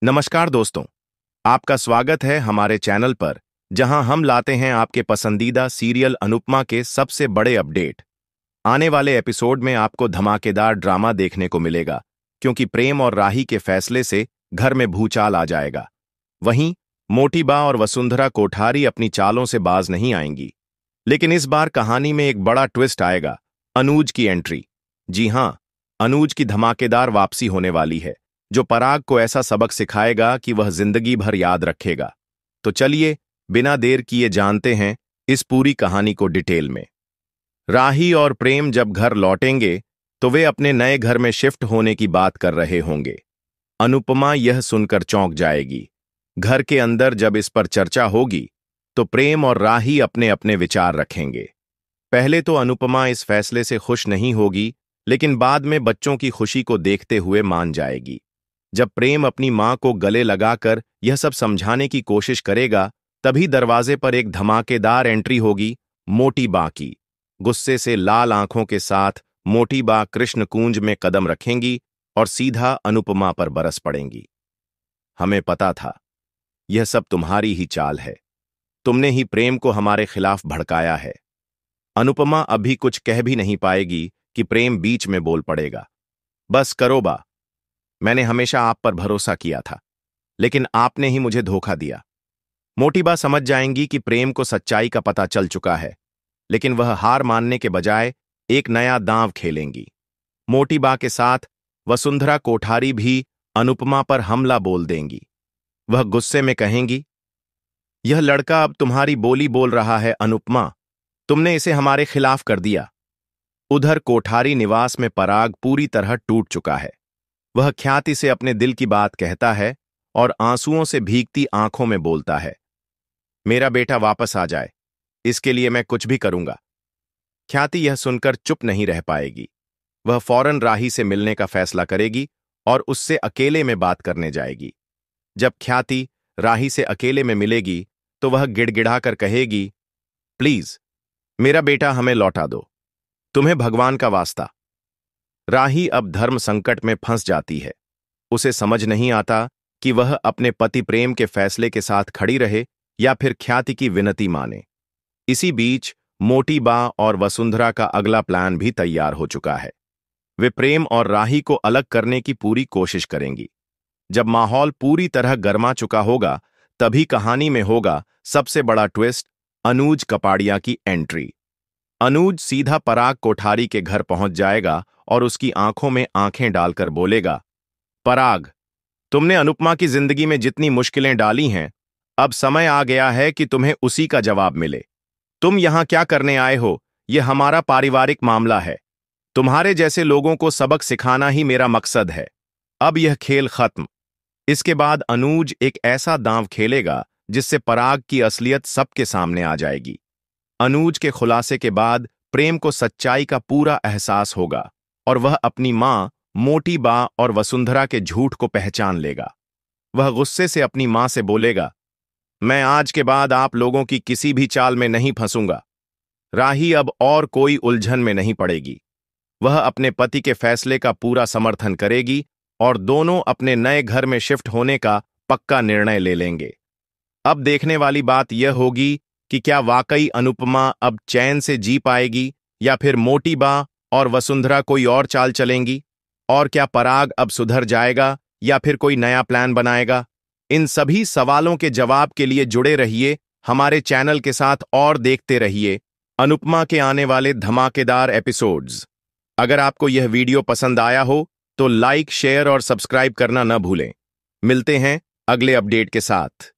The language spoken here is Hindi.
नमस्कार दोस्तों, आपका स्वागत है हमारे चैनल पर जहां हम लाते हैं आपके पसंदीदा सीरियल अनुपमा के सबसे बड़े अपडेट। आने वाले एपिसोड में आपको धमाकेदार ड्रामा देखने को मिलेगा क्योंकि प्रेम और राही के फैसले से घर में भूचाल आ जाएगा। वहीं मोटी बा और वसुंधरा कोठारी अपनी चालों से बाज नहीं आएंगी, लेकिन इस बार कहानी में एक बड़ा ट्विस्ट आएगा। अनुज की एंट्री। जी हां, अनुज की धमाकेदार वापसी होने वाली है जो पराग को ऐसा सबक सिखाएगा कि वह जिंदगी भर याद रखेगा। तो चलिए बिना देर किए जानते हैं इस पूरी कहानी को डिटेल में। राही और प्रेम जब घर लौटेंगे तो वे अपने नए घर में शिफ्ट होने की बात कर रहे होंगे। अनुपमा यह सुनकर चौंक जाएगी। घर के अंदर जब इस पर चर्चा होगी तो प्रेम और राही अपने अपने विचार रखेंगे। पहले तो अनुपमा इस फैसले से खुश नहीं होगी, लेकिन बाद में बच्चों की खुशी को देखते हुए मान जाएगी। जब प्रेम अपनी मां को गले लगाकर यह सब समझाने की कोशिश करेगा, तभी दरवाजे पर एक धमाकेदार एंट्री होगी मोटी बा की। गुस्से से लाल आंखों के साथ मोटी बा कृष्णकुंज में कदम रखेंगी और सीधा अनुपमा पर बरस पड़ेंगी। हमें पता था, यह सब तुम्हारी ही चाल है। तुमने ही प्रेम को हमारे खिलाफ भड़काया है। अनुपमा अभी कुछ कह भी नहीं पाएगी कि प्रेम बीच में बोल पड़ेगा। बस करो बा, मैंने हमेशा आप पर भरोसा किया था, लेकिन आपने ही मुझे धोखा दिया। मोटी बा समझ जाएंगी कि प्रेम को सच्चाई का पता चल चुका है, लेकिन वह हार मानने के बजाय एक नया दांव खेलेंगी। मोटी बा के साथ वसुंधरा कोठारी भी अनुपमा पर हमला बोल देंगी। वह गुस्से में कहेंगी, यह लड़का अब तुम्हारी बोली बोल रहा है अनुपमा, तुमने इसे हमारे खिलाफ कर दिया। उधर कोठारी निवास में पराग पूरी तरह टूट चुका है। वह ख्याति से अपने दिल की बात कहता है और आंसुओं से भीगती आंखों में बोलता है, मेरा बेटा वापस आ जाए, इसके लिए मैं कुछ भी करूंगा। ख्याति यह सुनकर चुप नहीं रह पाएगी। वह फौरन राही से मिलने का फैसला करेगी और उससे अकेले में बात करने जाएगी। जब ख्याति राही से अकेले में मिलेगी तो वह गिड़गिड़ाकर कहेगी, प्लीज मेरा बेटा हमें लौटा दो, तुम्हें भगवान का वास्ता। राही अब धर्म संकट में फंस जाती है। उसे समझ नहीं आता कि वह अपने पति प्रेम के फैसले के साथ खड़ी रहे या फिर ख्याति की विनती माने। इसी बीच मोटी बा और वसुंधरा का अगला प्लान भी तैयार हो चुका है। वे प्रेम और राही को अलग करने की पूरी कोशिश करेंगी। जब माहौल पूरी तरह गर्मा चुका होगा, तभी कहानी में होगा सबसे बड़ा ट्विस्ट, अनुज कपाड़िया की एंट्री। अनुज सीधा पराग कोठारी के घर पहुंच जाएगा और उसकी आंखों में आंखें डालकर बोलेगा, पराग, तुमने अनुपमा की जिंदगी में जितनी मुश्किलें डाली हैं, अब समय आ गया है कि तुम्हें उसी का जवाब मिले। तुम यहां क्या करने आए हो, यह हमारा पारिवारिक मामला है। तुम्हारे जैसे लोगों को सबक सिखाना ही मेरा मकसद है। अब यह खेल खत्म। इसके बाद अनुज एक ऐसा दांव खेलेगा जिससे पराग की असलियत सबके सामने आ जाएगी। अनुज के खुलासे के बाद प्रेम को सच्चाई का पूरा एहसास होगा और वह अपनी मां मोटी बा और वसुंधरा के झूठ को पहचान लेगा। वह गुस्से से अपनी मां से बोलेगा, मैं आज के बाद आप लोगों की किसी भी चाल में नहीं फंसूंगा। राही अब और कोई उलझन में नहीं पड़ेगी। वह अपने पति के फैसले का पूरा समर्थन करेगी और दोनों अपने नए घर में शिफ्ट होने का पक्का निर्णय ले लेंगे। अब देखने वाली बात यह होगी कि क्या वाकई अनुपमा अब चैन से जी पाएगी या फिर मोटी बा और वसुंधरा कोई और चाल चलेंगी, और क्या पराग अब सुधर जाएगा या फिर कोई नया प्लान बनाएगा। इन सभी सवालों के जवाब के लिए जुड़े रहिए हमारे चैनल के साथ और देखते रहिए अनुपमा के आने वाले धमाकेदार एपिसोड्स। अगर आपको यह वीडियो पसंद आया हो तो लाइक, शेयर और सब्सक्राइब करना न भूलें। मिलते हैं अगले अपडेट के साथ।